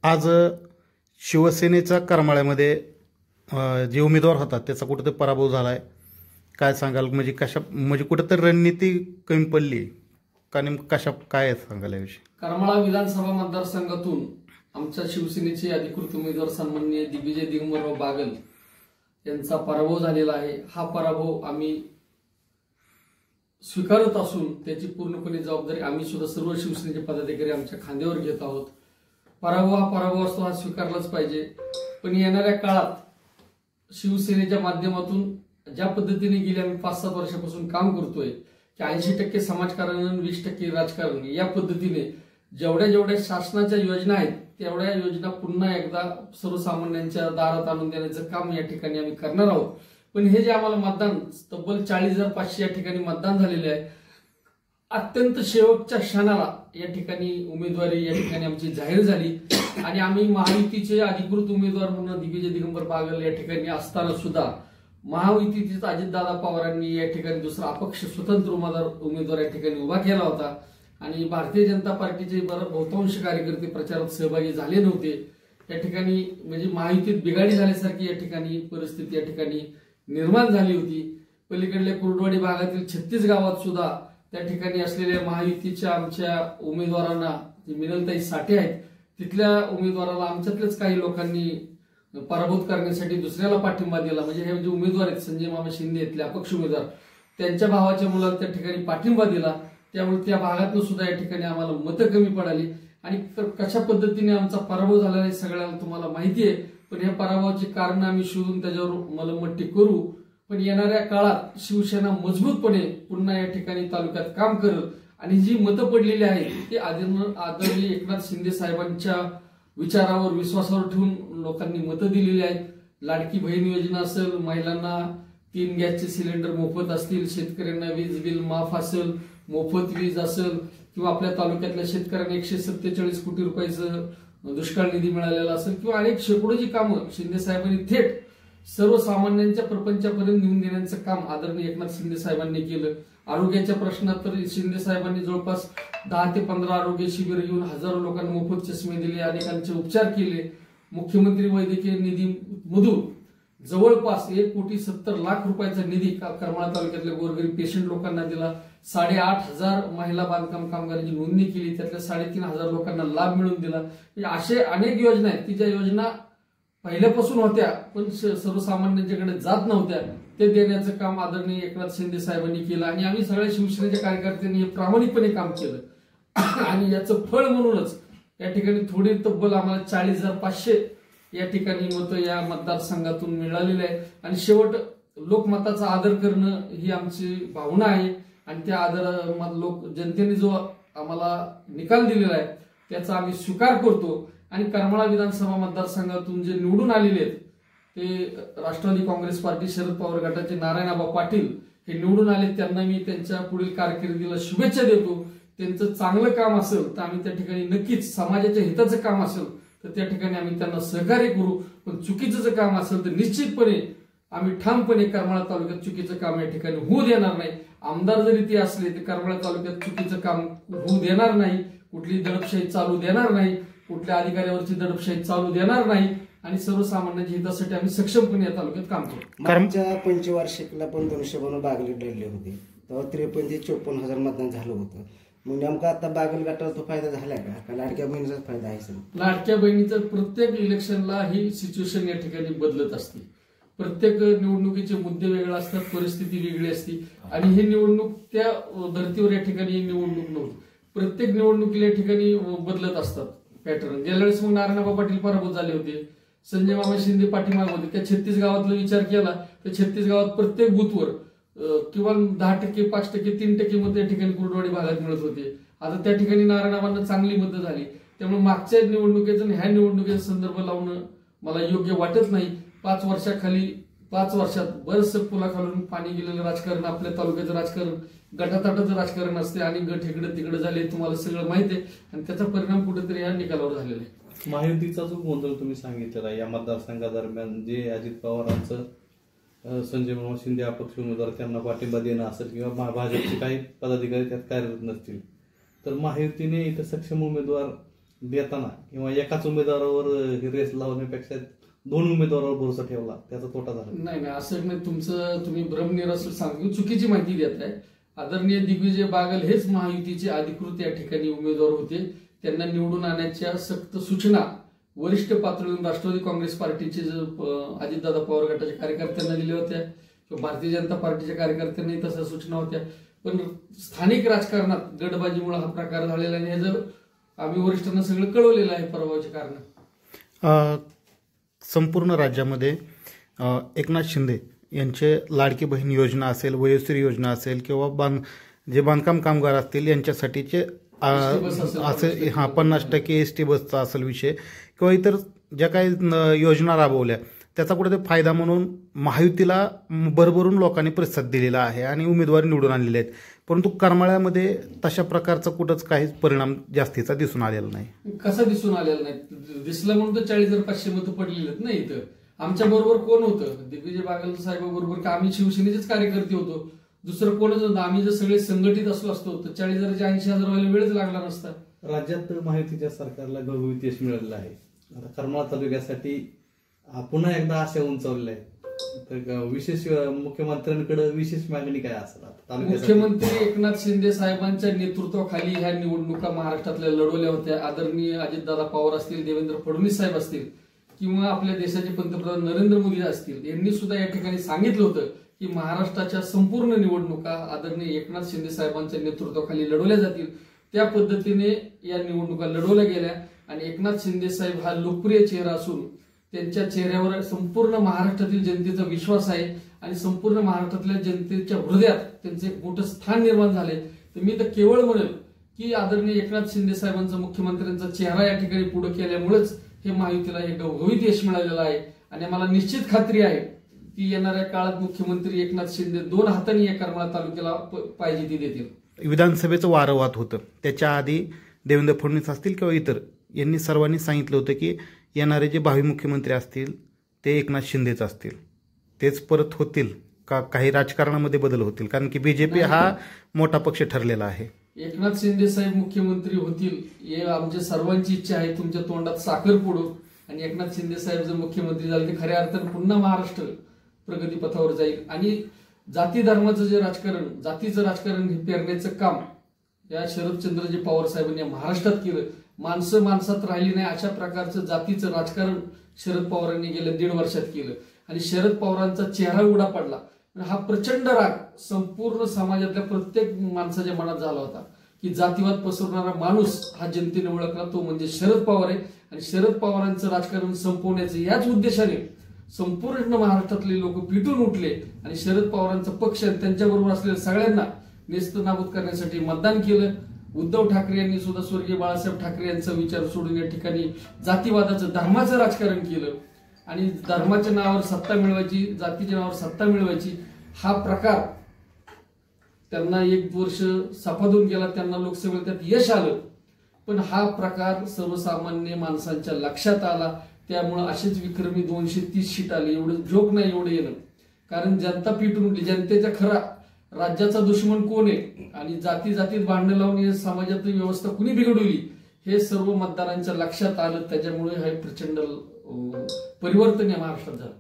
आज शिवसेनेच्या करमाळ्यामध्ये जे उमेदवार होतात त्याचा कुठेतरी पराभव झाला आहे. काय सांगाल? म्हणजे कुठेतरी रणनीती कमी पडली का? नेमकं काय सांगाल याविषयी? करमाळा विधानसभा मतदारसंघातून आमच्या शिवसेनेचे अधिकृत उमेदवार सन्माननीय दिग्विजय दिगंबरराव बागल यांचा पराभव झालेला आहे. हा पराभव आम्ही स्वीकारत असून त्याची पूर्णपणे जबाबदारी आम्ही सुद्धा सर्व शिवसेनेचे पदाधिकारी आमच्या खांद्यावर घेत आहोत. पराभव असतो, हा स्वीकारलाच पाहिजे. पण येणाऱ्या काळात शिवसेनेच्या माध्यमातून ज्या पद्धतीने गेली आम्ही 5-7 वर्षापासून काम करतोय की 80% समाजकारण आणि 20% राजकारण, या पद्धतीने जेवढ्या शासनाच्या योजना आहेत तेवढ्या योजना पुन्हा एकदा सर्वसामान्यांच्या दारात आणून देण्याचं काम या ठिकाणी आम्ही करणार आहोत. पण हे जे आम्हाला मतदान तब्बल 40,500 या ठिकाणी मतदान झालेले आहे, अत्यंत शेवटच्या क्षणाला या ठिकाणी उमेदवारी या ठिकाणी आमची जाहीर झाली आणि आम्ही महायुतीचे अधिकृत उमेदवार म्हणून दिग्विजय दिगंबर बागल या ठिकाणी असताना सुद्धा महायुतीचे अजितदादा पवारांनी या ठिकाणी दुसरा अपक्ष स्वतंत्र उमेदवार या ठिकाणी उभा केला होता आणि भारतीय जनता पार्टीचे बहुतांश कार्यकर्ते प्रचारात सहभागी झाले नव्हते. या ठिकाणी म्हणजे महायुतीत बिघाडी झाल्यासारखी या ठिकाणी परिस्थिती या ठिकाणी निर्माण झाली होती. पलीकडल्या कुर्डवाडी भागातील 36 गावात सुद्धा त्या ठिकाणी असलेल्या महायुतीच्या आमच्या उमेदवारांना, मिनलताई साठे आहेत, तिथल्या उमेदवाराला आमच्यातलेच काही लोकांनी पराभूत करण्यासाठी दुसऱ्याला पाठिंबा दिला. म्हणजे हे जे उमेदवार आहेत संजय मामा शिंदे इथले अपक्ष उमेदवार, त्यांच्या भावाच्या मुलाला त्या ठिकाणी पाठिंबा दिला. त्यामुळे त्या भागातून सुद्धा या ठिकाणी आम्हाला मतं कमी पडाली आणि कशा पद्धतीने आमचा पराभव झाला हे सगळ्याला तुम्हाला माहिती आहे. पण या पराभवाची कारण आम्ही शोधून त्याच्यावर मलमपट्टी करू. पण येणाऱ्या काळात शिवसेना मजबूतपणे पुन्हा या ठिकाणी तालुक्यात काम करेल आणि जी मतं पडलेली आहेत ती आदरणीय एकनाथ शिंदे साहेबांच्या विचारावर, विश्वासावर ठेवून लोकांनी मतं दिलेली आहेत. लाडकी बहीण योजना असेल, महिलांना 3 गॅसचे सिलेंडर मोफत असतील, शेतकऱ्यांना वीज बिल माफ असेल, मोफत वीज असेल, किंवा आपल्या तालुक्यातल्या शेतकऱ्यांना 147 कोटी रुपयाचं दुष्काळ निधी मिळालेला असेल, किंवा अनेक शेकडोची कामं शिंदे साहेबांनी थेट सर्वसामान्यांच्या प्रपंचापर्यंत नेऊन देण्याचं काम आदरणीय एकनाथ शिंदे साहेबांनी केलं. आरोग्याच्या प्रश्नात तर शिंदे साहेबांनी जवळपास 10 ते 15 आरोग्य शिबिर घेऊन हजारो लोकांना मोफत चष्मे दिले, अनेकांचे उपचार केले. मुख्यमंत्री वैद्यकीय निधीमधून जवळपास 1,70,00,000 रुपयाचा निधी करमाळा तालुक्यातल्या गोरगरीब पेशंट लोकांना दिला. 8,500 महिला बांधकाम कामगारांची नोंदणी केली, त्यातल्या 3,500 लोकांना लाभ मिळवून दिला. असे अनेक योजना आहेत की ज्या योजना पहिल्यापासून होत्या पण सर्वसामान्यांच्याकडे जात नव्हत्या, ते देण्याचं काम आदरणीय एकनाथ शिंदे साहेबांनी केलं आणि आम्ही सगळ्या शिवसेनेच्या कार्यकर्त्यांनी हे प्रामाणिकपणे काम केलं. आणि याचं फळ म्हणूनच या ठिकाणी थोडी तब्बल आम्हाला 40,500 या ठिकाणी मतं या मतदारसंघातून मिळालेले आहे. आणि शेवट लोकमताचा आदर करणं ही आमची भावना आहे आणि त्या आदर जनतेने जो आम्हाला निकाल दिलेला आहे त्याचा आम्ही स्वीकार करतो. आणि करमाळा विधानसभा मतदारसंघातून जे निवडून आलेले आहेत ते राष्ट्रवादी काँग्रेस पार्टी शरद पवार गटाचे नारायणआबा पाटील हे निवडून आले. त्यांना मी त्यांच्या पुढील कारकिर्दीला शुभेच्छा देतो. त्यांचं चांगलं काम असेल तर आम्ही त्या ठिकाणी नक्कीच, समाजाच्या हिताचं काम असेल तर त्या ठिकाणी आम्ही त्यांना सहकार्य करू. पण चुकीचं जर काम असेल तर निश्चितपणे आम्ही ठामपणे करमाळा तालुक्यात चुकीचं काम या ठिकाणी होऊ देणार नाही. आमदार जरी ते असले तर करमाळा तालुक्यात चुकीचं काम होऊ देणार नाही, कुठली दडपशाही चालू देणार नाही, कुठल्या अधिकाऱ्यावरची दडपशाही चालू देणार नाही आणि सर्वसामान्यांच्या हितासाठी आम्ही सक्षमपणे या तालुक्यात काम करू. मागच्या पंचवार्षिकला पण 200 बागली लढले होते, तेव्हा 53-54,000 मतदान झालं होतं. मग नेमका आता बागल गटाला तो फायदा झाला का लाडक्या बहिणीचाच फायदा आहे? सर, लाडक्या बहिणीचं प्रत्येक इलेक्शनला ही सिच्युएशन या ठिकाणी बदलत असते. प्रत्येक निवडणुकीचे मुद्दे वेगळे असतात, परिस्थिती वेगळी असते आणि ही निवडणूक त्या धर्तीवर या ठिकाणी निवडणूक नव्हती. प्रत्येक निवडणुकीला या ठिकाणी बदलत असतात पॅटर्न. गेल्या वेळेस मग नारायणआबा पाटील पराभूत झाले होते, संजय मामा शिंदे पाठीमागे होते. त्या 36 गावातला विचार केला तर 36 गावात प्रत्येक बूथवर किंवा 10%, 5%, 3% मतं या ठिकाणी कुर्डवाडी भागात मिळत होते. आता त्या ठिकाणी नारायणआबांना चांगली मतं झाली. त्यामुळे मागच्या निवडणुकीचं आणि ह्या निवडणुकीचा संदर्भ लावणं मला योग्य वाटत नाही. 5 वर्षात बरंचसं पुलाखालून पाणी गेलेलं राजकारण, आपल्या तालुक्याचं राजकारण, गटाताटाचं राजकारण असते आणि गट इकडे तिकडे झाले, तुम्हाला सगळं माहिती आहे आणि त्याचा परिणाम कुठेतरी या निकालावर झालेला आहे. महायुतीचा जो गोंधळ तुम्ही सांगितलेला या मतदारसंघादरम्यान, जे अजित पवारांचं संजय मामा शिंदे अपक्ष उमेदवार त्यांना पाठिंबा देणं असेल किंवा भाजपचे काही पदाधिकारी त्यात कार्यरत नसतील, तर महायुतीने इथं सक्षम उमेदवार देताना किंवा एकाच उमेदवारावर रेस लावण्यापेक्षा 2 उमेदवारावर भरोसा ठेवला त्याचा तोटा झाला? नाही नाही, असं नाही. तुम्ही भ्रमनिरसन सांगून चुकीची माहिती देत आहे. आदरणीय दिग्विजय बागल हेच महायुतीचे अधिकृत या ठिकाणी उमेदवार होते. त्यांना निवडून आणण्याच्या सक्त सूचना वरिष्ठ पातळीवरून राष्ट्रवादी काँग्रेस पार्टीचे अजितदादा पवार गटाच्या कार्यकर्त्यांना दिल्या होत्या किंवा भारतीय जनता पार्टीच्या कार्यकर्त्यांनाही तशा सूचना होत्या. पण स्थानिक राजकारणात गडबाजीमुळे हा प्रकार झालेला आहे. हे जर आम्ही वरिष्ठांना सगळं कळवलेलं आहे पराभवाचे कारण. संपूर्ण राज्यामध्ये एकनाथ शिंदे यांचे लाडकी बहीण योजना असेल, वयोश्री योजना असेल किंवा जे बांधकाम कामगार असतील यांच्यासाठीचे असे 50% एसटी बसचा असेल विषय किंवा इतर ज्या काही योजना राबवल्या त्याचा कुठेतरी फायदा म्हणून महायुतीला भरभरून लोकांनी प्रतिसाद दिलेला आहे आणि उमेदवारी निवडून आणलेले आहेत. परंतु करमाळ्यामध्ये तशा प्रकारचा कुठंच काहीच परिणाम जास्तीचा दिसून आलेला नाही. कसा दिसून आलेला नाही? दिसला म्हणून तर 40,500 मतं पडलेली आहेत ना. इथं आमच्या बरोबर कोण होतं? दिग्विजय बागल साहेबांबरोबर का आम्ही शिवसेनेचेच कार्यकर्ते होतो, दुसरं कोणच होतं? आम्ही जर सगळे संघटित असतो तर 40,000 80,000 व्हायला वेळच लागला नसता. राज्यात महायुतीच्या सरकारला घवघवीत यश मिळालेलं आहे. आता करमाळा तालुक्यासाठी पुन्हा एकदा आशा उंचावलेल्या आहेत. तर विशेष मुख्यमंत्र्यांकडे विशेष मागणी काय असेल? मुख्यमंत्री एकनाथ शिंदे साहेबांच्या नेतृत्वाखाली ह्या निवडणुका महाराष्ट्रातल्या लढवल्या होत्या. आदरणीय अजितदादा पवार असतील, देवेंद्र फडणवीस साहेब असतील किंवा आपल्या देशाचे पंतप्रधान नरेंद्र मोदी असतील, यांनी सुद्धा या ठिकाणी सांगितलं होतं की महाराष्ट्राच्या संपूर्ण निवडणुका आदरणीय एकनाथ शिंदे साहेबांच्या नेतृत्वाखाली लढवल्या जातील. त्या पद्धतीने या निवडणुका लढवल्या गेल्या आणि एकनाथ शिंदे साहेब हा लोकप्रिय चेहरा असून त्यांच्या चेहऱ्यावर संपूर्ण महाराष्ट्रातील जनतेचा विश्वास आहे आणि संपूर्ण महाराष्ट्रातल्या जनतेच्या हृदयात त्यांचे एक मोठं स्थान निर्माण झाले. तर मी तर केवळ म्हणेल की आदरणीय एकनाथ शिंदे साहेबांचा मुख्यमंत्र्यांचा चेहरा या ठिकाणी पुढे केल्यामुळेच हे महायुतीला हे घवघवीत यश मिळालेलं आहे आणि मला निश्चित खात्री आहे की येणाऱ्या काळात मुख्यमंत्री एकनाथ शिंदे 2 हातांनी या करमाळा तालुक्याला पाहिजे ती देतील. विधानसभेचं वारं वाहत होतं. त्याच्या आधी देवेंद्र फडणवीस असतील किंवा इतर यांनी सर्वांनी सांगितलं होतं की येणारे जे भावी मुख्यमंत्री असतील ते एकनाथ शिंदेच असतील. तेच परत होतील का काही राजकारणामध्ये बदल होतील? कारण की बीजेपी हा मोठा पक्ष ठरलेला आहे. एकनाथ शिंदे साहेब मुख्यमंत्री होतील हे आमच्या सर्वांची इच्छा आहे. तुमच्या तोंडात साखर फोडू आणि एकनाथ शिंदे साहेब जर मुख्यमंत्री झाले तर खऱ्या अर्थानं पुन्हा महाराष्ट्र प्रगतीपथावर जाईल आणि जाती धर्माचं जे राजकारण, जातीचं राजकारण पेरण्याचं काम या शरदचंद्रजी पवार साहेबांनी महाराष्ट्रात केलं. माणसं माणसात राहिली नाही अशा प्रकारचं जातीचं राजकारण शरद पवारांनी गेल्या 1.5 वर्षात केलं आणि शरद पवारांचा चेहरा उघडा पडला. हा प्रचंड राग संपूर्ण समाजातल्या प्रत्येक माणसाच्या मनात झाला होता की जातीवाद पसरवणारा माणूस हा जनतेने ओळखला, तो म्हणजे शरद पवार आहे. आणि शरद पवारांचं राजकारण संपवण्याचं याच उद्देशाने संपूर्ण महाराष्ट्रातले लोक पिटून उठले आणि शरद पवारांचा पक्ष त्यांच्याबरोबर असलेल्या सगळ्यांना नेस्तनाबूत करण्यासाठी मतदान केलं. उद्धव ठाकरे यांनी सुद्धा स्वर्गीय बाळासाहेब ठाकरे यांचा विचार सोडून या ठिकाणी जातीवादाचं, धर्माचं राजकारण केलं आणि धर्माच्या नावावर सत्ता मिळवायची, जातीच्या नावावर सत्ता मिळवायची हा प्रकार त्यांना 1 वर्ष सफादून गेला. त्यांना लोकसभेत त्यात यश आलं, पण हा प्रकार सर्वसामान्य माणसांच्या लक्षात आला. त्यामुळे असेच विक्रमी 230 सीट आली. एवढं जोक नाही एवढं येणं, कारण जनता पिटून उठली. जनतेच्या खरा राज्याचा दुश्मन कोण आहे आणि जाती जातीत भांडणं लावून समाजातील व्यवस्था कुणी बिघडवली हे सर्व मतदारांच्या लक्षात आलं. त्याच्यामुळे हे प्रचंड परिवर्तन या महाराष्ट्रात झालं.